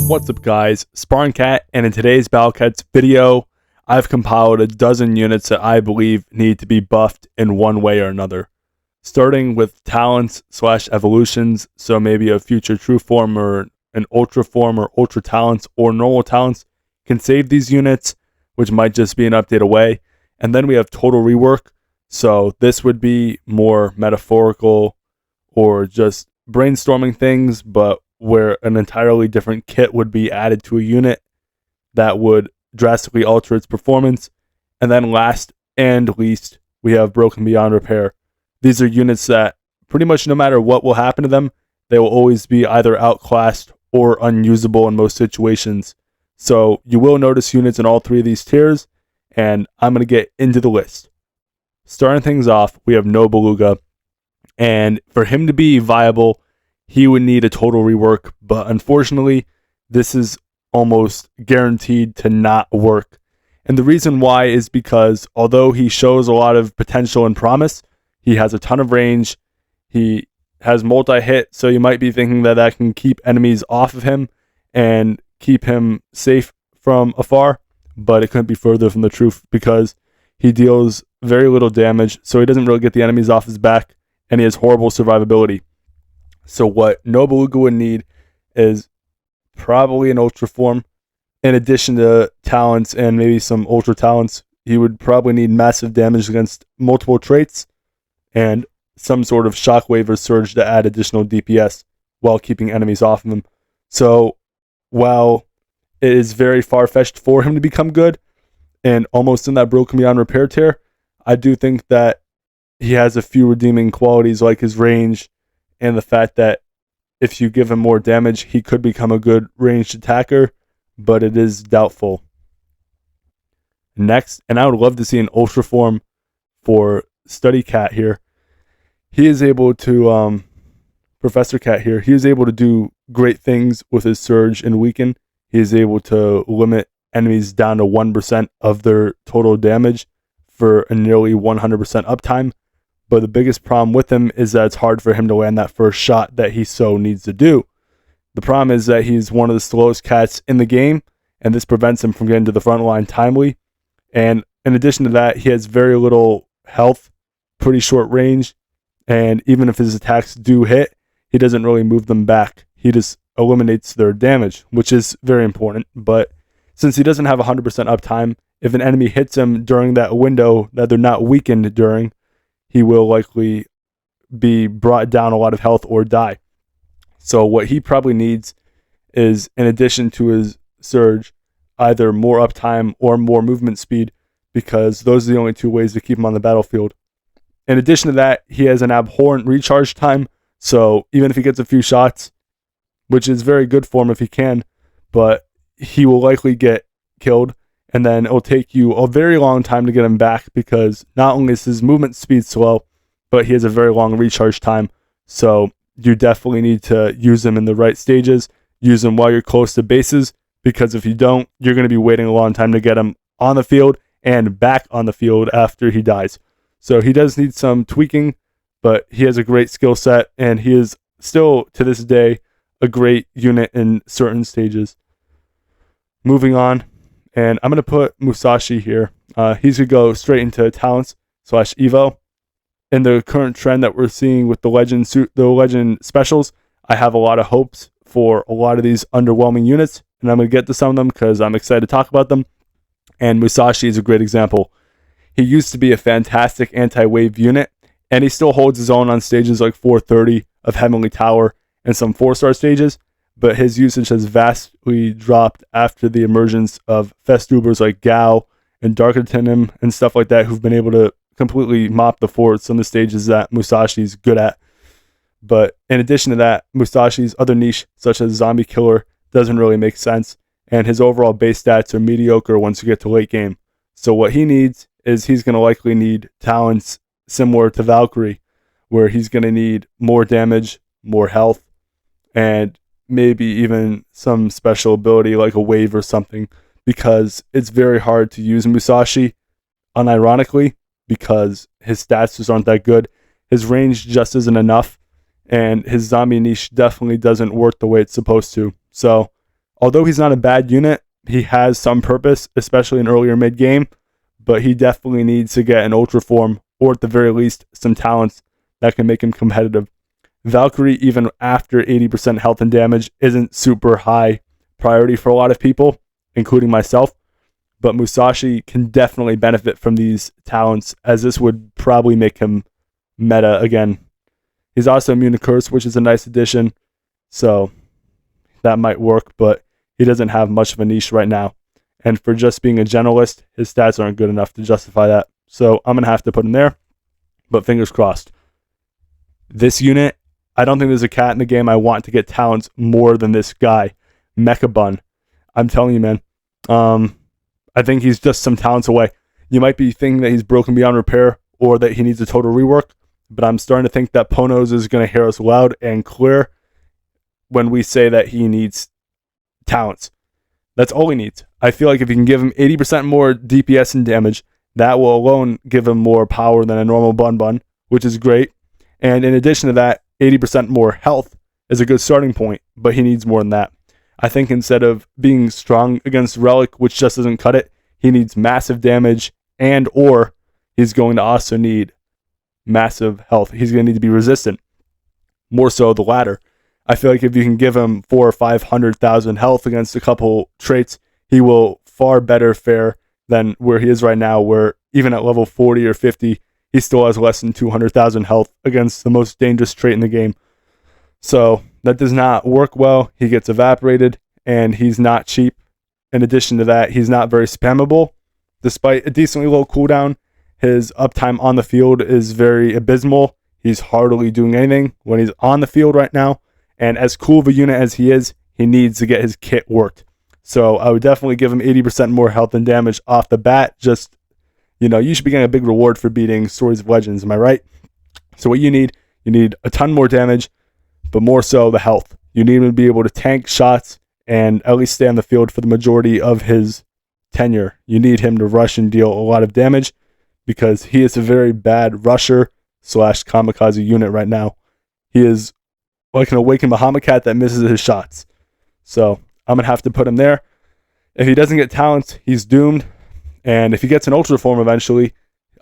What's up guys, Sparring Cat, and in today's Battle Cats video, I've compiled a dozen units that I believe need to be buffed in one way or another. Starting with talents / evolutions, so maybe a future true form or an ultra form or ultra talents or normal talents can save these units, which might just be an update away. And then we have total rework, so this would be more metaphorical or just brainstorming things, but where an entirely different kit would be added to a unit that would drastically alter its performance. And then last and least, we have Broken Beyond Repair. These are units that pretty much no matter what will happen to them, they will always be either outclassed or unusable in most situations. So you will notice units in all three of these tiers, and I'm going to get into the list. Starting things off, we have No Beluga, and for him to be viable, he would need a total rework, but unfortunately, this is almost guaranteed to not work. And the reason why is because although he shows a lot of potential and promise, he has a ton of range, he has multi-hit, so you might be thinking that that can keep enemies off of him and keep him safe from afar, but it couldn't be further from the truth because he deals very little damage, so he doesn't really get the enemies off his back, and he has horrible survivability. So what No Beluga would need is probably an ultra form. In addition to talents and maybe some ultra talents, he would probably need massive damage against multiple traits and some sort of shockwave or surge to add additional DPS while keeping enemies off of him. So while it is very far-fetched for him to become good and almost in that Broken Beyond Repair tier, I do think that he has a few redeeming qualities like his range, and the fact that if you give him more damage, he could become a good ranged attacker, but it is doubtful. Next, and I would love to see an ultra form for Study Cat here. He is able to, Professor Cat here, he is able to do great things with his Surge and Weaken. He is able to limit enemies down to 1% of their total damage for a nearly 100% uptime. But the biggest problem with him is that it's hard for him to land that first shot that he so needs to do. The problem is that he's one of the slowest cats in the game, and this prevents him from getting to the front line timely. And in addition to that, he has very little health, pretty short range, and even if his attacks do hit, he doesn't really move them back. He just eliminates their damage, which is very important. But since he doesn't have 100% uptime, if an enemy hits him during that window that they're not weakened during, he will likely be brought down a lot of health or die. So what he probably needs is, in addition to his Surge, either more uptime or more movement speed, because those are the only two ways to keep him on the battlefield. In addition to that, he has an abhorrent recharge time, so even if he gets a few shots, which is very good for him if he can, but he will likely get killed, and then it'll take you a very long time to get him back because not only is his movement speed slow, but he has a very long recharge time. So you definitely need to use him in the right stages. Use him while you're close to bases, because if you don't, you're going to be waiting a long time to get him on the field and back on the field after he dies. So he does need some tweaking, but he has a great skill set, and he is still, to this day, a great unit in certain stages. Moving on. And I'm going to put Musashi here. He's going to go straight into talents / Evo. In the current trend that we're seeing with the legend specials, I have a lot of hopes for a lot of these underwhelming units. And I'm going to get to some of them because I'm excited to talk about them. And Musashi is a great example. He used to be a fantastic anti-wave unit, and he still holds his own on stages like 430 of Heavenly Tower and some 4-star stages. But his usage has vastly dropped after the emergence of Festubers like Gao and Darkatinem and stuff like that, who've been able to completely mop the forts on the stages that Musashi's good at. But in addition to that, Musashi's other niche, such as Zombie Killer, doesn't really make sense, and his overall base stats are mediocre once you get to late game. So what he needs is he's going to likely need talents similar to Valkyrie, where he's going to need more damage, more health, and maybe even some special ability like a wave or something, because it's very hard to use Musashi unironically because his stats just aren't that good. His range just isn't enough, and his zombie niche definitely doesn't work the way it's supposed to. So Although he's not a bad unit, he has some purpose, especially in earlier mid game, but he definitely needs to get an Ultra Form, or at the very least, some talents that can make him competitive. Valkyrie, even after 80% health and damage, isn't super high priority for a lot of people, including myself, but Musashi can definitely benefit from these talents, as this would probably make him meta again. He's also immune to Curse, which is a nice addition, so that might work, but he doesn't have much of a niche right now. And for just being a generalist, his stats aren't good enough to justify that. So I'm going to have to put him there, but fingers crossed. This unit, I don't think there's a cat in the game I want to get talents more than this guy, Mecha Bun. I'm telling you, man. I think he's just some talents away. You might be thinking that he's broken beyond repair or that he needs a total rework, but I'm starting to think that Ponos is going to hear us loud and clear when we say that he needs talents. That's all he needs. I feel like if you can give him 80% more DPS and damage, that will alone give him more power than a normal Bun, which is great. And in addition to that, 80% more health is a good starting point, but he needs more than that. I think instead of being strong against Relic, which just doesn't cut it, he needs massive damage, and or he's going to also need massive health. He's going to need to be resistant. More so the latter. I feel like if you can give him 400,000 or 500,000 health against a couple traits, he will far better fare than where he is right now, where even at level 40 or 50, he still has less than 200,000 health against the most dangerous trait in the game. So that does not work well. He gets evaporated, and he's not cheap. In addition to that, he's not very spammable. Despite a decently low cooldown, his uptime on the field is very abysmal. He's hardly doing anything when he's on the field right now. And as cool of a unit as he is, he needs to get his kit worked. So I would definitely give him 80% more health and damage off the bat. Just, you should be getting a big reward for beating Stories of Legends, am I right? So what you need a ton more damage, but more so the health. You need him to be able to tank shots and at least stay on the field for the majority of his tenure. You need him to rush and deal a lot of damage because he is a very bad rusher / kamikaze unit right now. He is like an awakened Bahamut cat that misses his shots. So I'm going to have to put him there. If he doesn't get talents, he's doomed. And if he gets an Ultra Form eventually,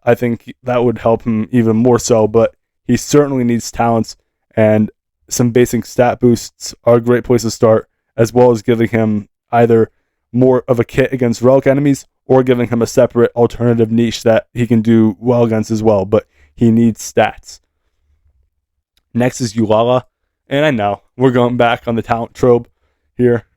I think that would help him even more so. But he certainly needs talents, and some basic stat boosts are a great place to start, as well as giving him either more of a kit against relic enemies or giving him a separate alternative niche that he can do well against as well. But he needs stats. Next is Ulala. And I know we're going back on the talent trope here.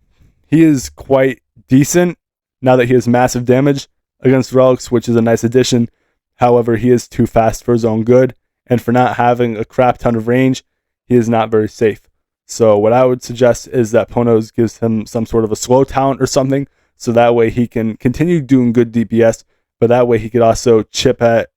He is quite decent now that he has massive damage against relics, which is a nice addition. However, he is too fast for his own good, and for not having a crap ton of range, he is not very safe. So what I would suggest is that Ponos gives him some sort of a slow talent or something, so that way he can continue doing good DPS, but that way he could also chip at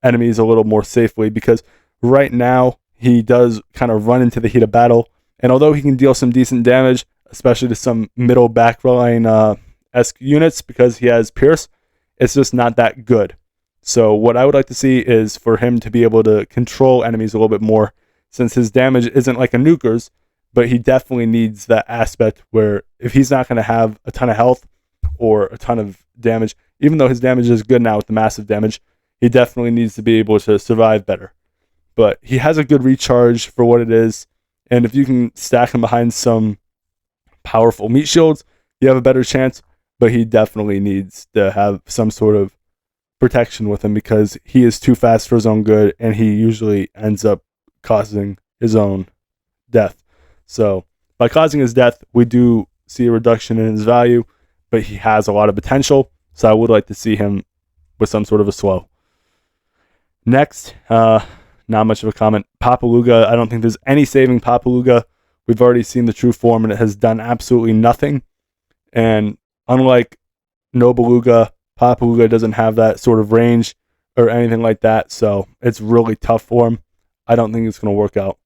enemies a little more safely, because right now he does kind of run into the heat of battle, and although he can deal some decent damage, especially to some middle backline esque units because he has Pierce, it's just not that good. So what I would like to see is for him to be able to control enemies a little bit more, since his damage isn't like a nuker's, but he definitely needs that aspect where if he's not going to have a ton of health or a ton of damage, even though his damage is good now with the massive damage, he definitely needs to be able to survive better. But he has a good recharge for what it is, and if you can stack him behind some powerful meat shields, you have a better chance, but he definitely needs to have some sort of protection with him because he is too fast for his own good, and he usually ends up causing his own death. So by causing his death, we do see a reduction in his value, but he has a lot of potential, so I would like to see him with some sort of a slow. Next, not much of a comment. Papaluga, I don't think there's any saving Papaluga. We've already seen the true form, and it has done absolutely nothing. And unlike Nobeluga, Papaluga doesn't have that sort of range or anything like that, so it's really tough for him. I don't think it's going to work out.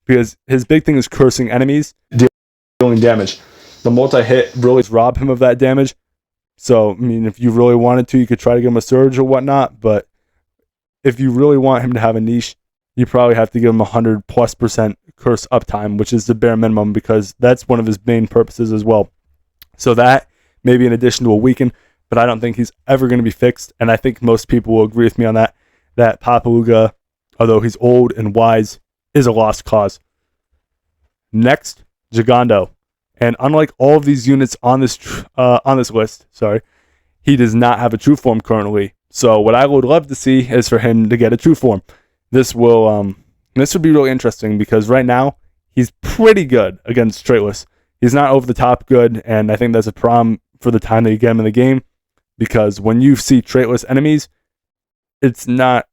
Because his big thing is cursing enemies, dealing damage. The multi-hit really rob him of that damage. So, I mean, if you really wanted to, you could try to give him a surge or whatnot, but if you really want him to have a niche, you probably have to give him 100+% curse uptime, which is the bare minimum, because that's one of his main purposes as well. So that may be an addition to a weaken, but I don't think he's ever going to be fixed. And I think most people will agree with me on that. That Papaluga, although he's old and wise, is a lost cause. Next, Gigando. And unlike all of these units on this list, he does not have a true form currently. So what I would love to see is for him to get a true form. This would be really interesting because right now he's pretty good against Traitless. He's not over the top good, and I think that's a problem for the time that you get him in the game, because when you see Traitless enemies, it's not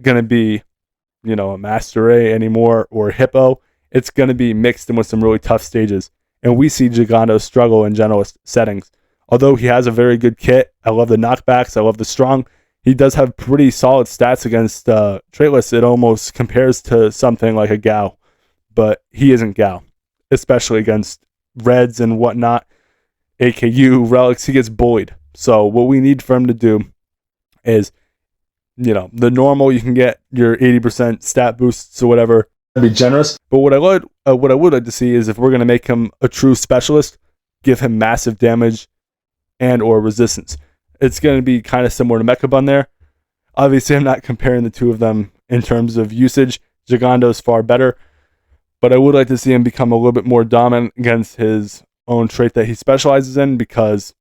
gonna be, a Master Ray anymore or Hippo. It's gonna be mixed in with some really tough stages, and we see Gigando struggle in Generalist settings. Although he has a very good kit, I love the knockbacks, I love the strong. He does have pretty solid stats against Traitless. It almost compares to something like a Gao, but he isn't Gao, especially against Reds and whatnot. AKU, Relics, he gets bullied. So what we need for him to do is, the normal, you can get your 80% stat boosts or whatever, be generous. But what I would like to see is, if we're going to make him a true specialist, give him massive damage and or resistance. It's going to be kind of similar to Mechabun there. Obviously, I'm not comparing the two of them in terms of usage. Gigando is far better, but I would like to see him become a little bit more dominant against his own trait that he specializes in, because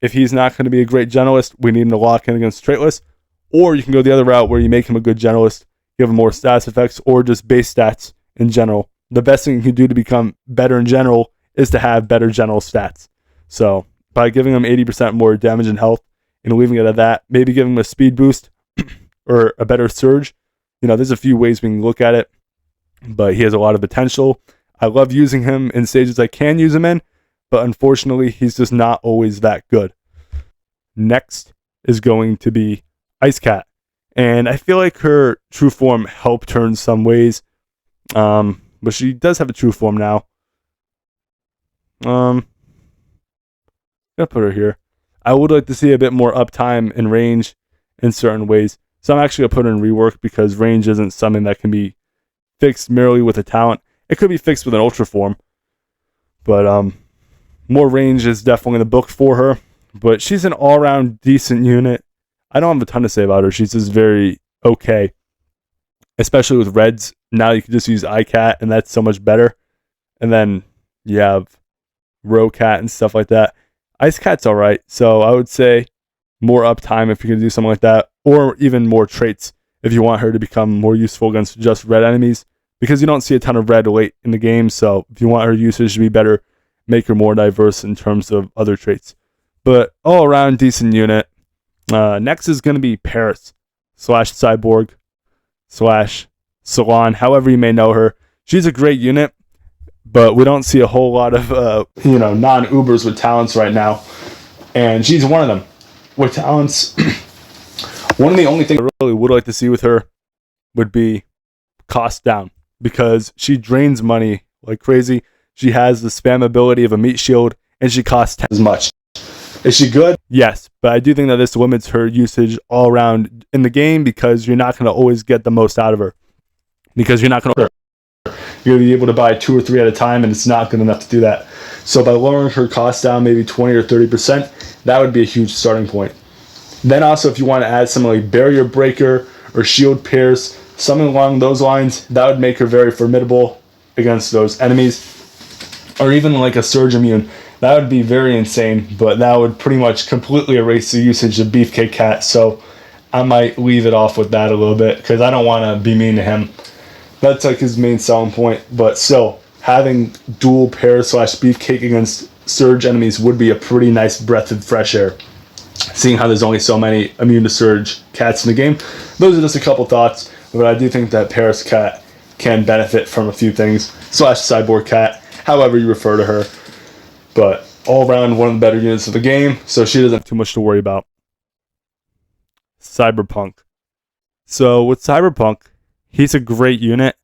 if he's not going to be a great generalist, we need him to lock in against Traitless. Or you can go the other route where you make him a good generalist, give him more stats effects, or just base stats in general. The best thing you can do to become better in general is to have better general stats. So by giving him 80% more damage and health and leaving it at that, maybe give him a speed boost or a better surge. There's a few ways we can look at it, but he has a lot of potential. I love using him in stages I can use him in, but unfortunately, he's just not always that good. Next is going to be Ice Cat. And I feel like her true form helped her in some ways, but she does have a true form now. I'm gonna put her here. I would like to see a bit more uptime and range in certain ways. So I'm actually gonna put her in rework, because range isn't something that can be fixed merely with a talent. It could be fixed with an ultra form, but more range is definitely in the book for her. But she's an all-around decent unit. I don't have a ton to say about her. She's just very okay, especially with Reds. Now you can just use iCat, and that's so much better. And then you have Rowcat and stuff like that. Ice Cat's all right. So I would say more uptime if you're going to do something like that, or even more traits if you want her to become more useful against just red enemies, because you don't see a ton of red late in the game. So if you want her usage to be better, make her more diverse in terms of other traits. But all around decent unit. Next is going to be Paris / Cyborg / Salon, however you may know her. She's a great unit, but we don't see a whole lot of non-Ubers with talents right now, and she's one of them with talents. One of the only things I really would like to see with her would be cost down, because she drains money like crazy. She has the spam ability of a meat shield, and she costs as much. Is she good? Yes, but I do think that this limits her usage all around in the game, because you're not going to always get the most out of her, because you're not going to you're going to be able to buy 2 or 3 at a time, and it's not good enough to do that. So by lowering her cost down maybe 20 or 30%, that would be a huge starting point. Then also, if you want to add something like Barrier Breaker or Shield Pierce, something along those lines, that would make her very formidable against those enemies. Or even like a Surge Immune. That would be very insane, but that would pretty much completely erase the usage of Beefcake Cat, so I might leave it off with that a little bit, because I don't want to be mean to him. That's like his main selling point, but still, having dual pair / Beefcake against Surge enemies would be a pretty nice breath of fresh air. Seeing how there's only so many immune to Surge cats in the game, those are just a couple thoughts, but I do think that Paris Cat can benefit from a few things, / Cyborg Cat, however you refer to her. But all around, one of the better units of the game, so she doesn't have too much to worry about. Cyberpunk. So with Cyberpunk, he's a great unit.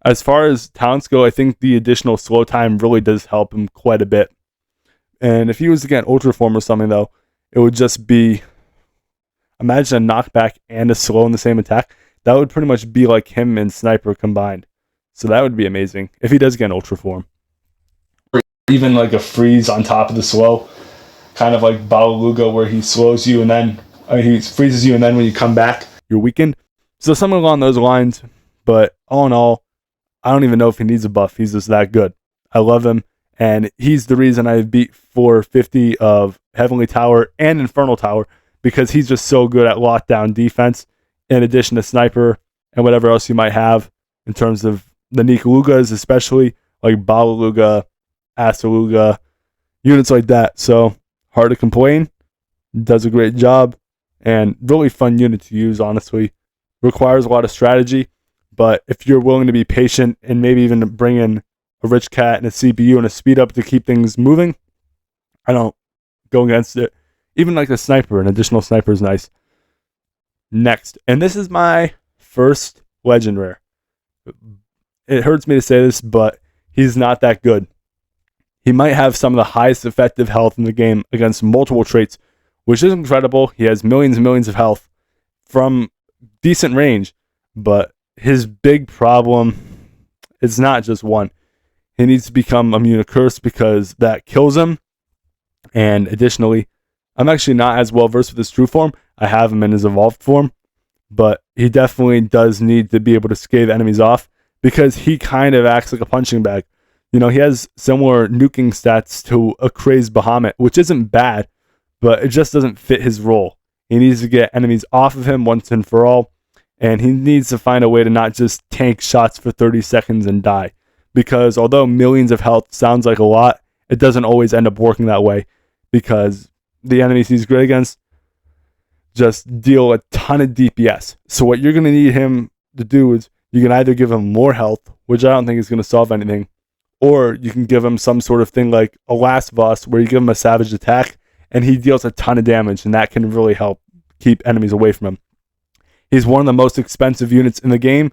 As far as talents go, I think the additional slow time really does help him quite a bit. And if he was to get Ultra Form or something, though, it would just be, imagine a knockback and a slow in the same attack. That would pretty much be like him and Sniper combined. So that would be amazing if he does get an Ultra Form. even like a freeze on top of the slow, kind of like Balaluga, where he slows you and then he freezes you, and then when you come back, you're weakened. So something along those lines. But all in all, I don't even know if he needs a buff. He's just that good. I love him, and he's the reason I beat 450 of Heavenly Tower and Infernal Tower, because he's just so good at lockdown defense, in addition to Sniper and whatever else you might have in terms of the Nikalugas, especially like Balaluga, Asaluga, units like that. So hard to complain. Does a great job, and really fun unit to use, honestly. Requires a lot of strategy, but if you're willing to be patient and maybe even bring in a rich cat and a CPU and a speed up to keep things moving, I don't go against it. Even like the Sniper, an additional Sniper is nice. Next, and this is my first Legend Rare. It hurts me to say this, but he's not that good. He might have some of the highest effective health in the game against multiple traits, which is incredible. He has millions and millions of health from decent range, but his big problem is not just one. He needs to become immune to curse, because that kills him. And additionally, I'm actually not as well versed with his true form. I have him in his evolved form, but he definitely does need to be able to scathe enemies off, because he kind of acts like a punching bag. You know, he has similar nuking stats to a crazed Bahamut, which isn't bad, but it just doesn't fit his role. He needs to get enemies off of him once and for all, and he needs to find a way to not just tank shots for 30 seconds and die, because although millions of health sounds like a lot, it doesn't always end up working that way, because the enemies he's great against just deal a ton of DPS. So what you're going to need him to do is you can either give him more health, which I don't think is going to solve anything, or you can give him some sort of thing like a Last Boss, where you give him a savage attack and he deals a ton of damage, and that can really help keep enemies away from him. He's one of the most expensive units in the game,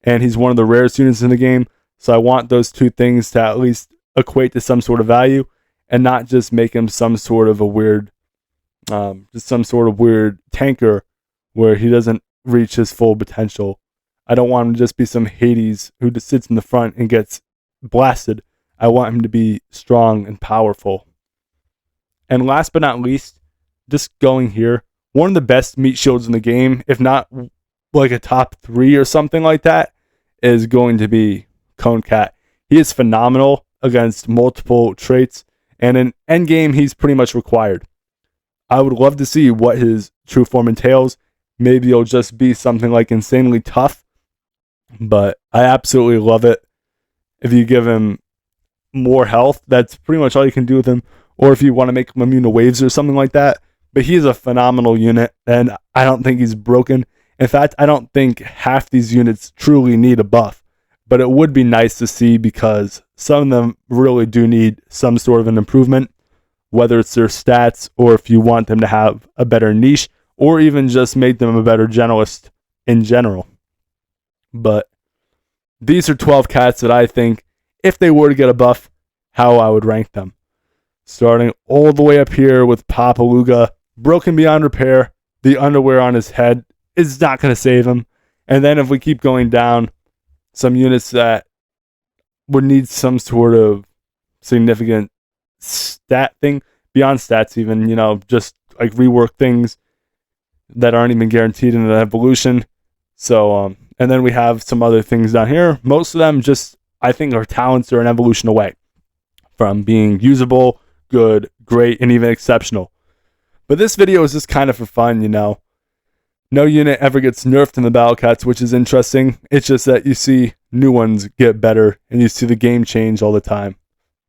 and he's one of the rarest units in the game, so I want those two things to at least equate to some sort of value, and not just make him some sort of a weird, tanker where he doesn't reach his full potential. I don't want him to just be some Hades who just sits in the front and gets blasted. I want him to be strong and powerful. And last but not least, just going here, one of the best meat shields in the game, if not like a top 3 or something like that, is going to be Cone Cat. He is phenomenal against multiple traits, and in endgame, he's pretty much required. I would love to see what his true form entails. Maybe he'll just be something like insanely tough, but I absolutely love it. If you give him more health, that's pretty much all you can do with him, or if you want to make him immune to waves or something like that. But he's a phenomenal unit, and I don't think he's broken. In fact, I don't think half these units truly need a buff, but it would be nice to see, because some of them really do need some sort of an improvement, whether it's their stats, or if you want them to have a better niche, or even just make them a better generalist in general. But these are 12 cats that I think, if they were to get a buff, how I would rank them. Starting all the way up here with Papaluga, broken beyond repair. The underwear on his head is not going to save him. And then if we keep going down, some units that would need some sort of significant stat thing, beyond stats even, just like rework things that aren't even guaranteed in the evolution. So, and then we have some other things down here. Most of them just, I think, our talents are an evolution away from being usable, good, great, and even exceptional. But this video is just kind of for fun, No unit ever gets nerfed in the Battle Cats, which is interesting. It's just that you see new ones get better, and you see the game change all the time.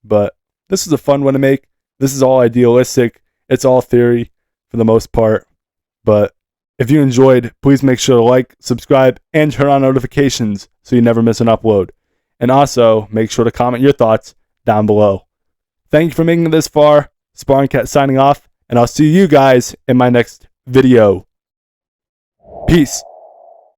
But this is a fun one to make. This is all idealistic. It's all theory for the most part. But if you enjoyed, please make sure to like, subscribe, and turn on notifications so you never miss an upload. And also, make sure to comment your thoughts down below. Thank you for making it this far. Sparring Cat signing off, and I'll see you guys in my next video. Peace.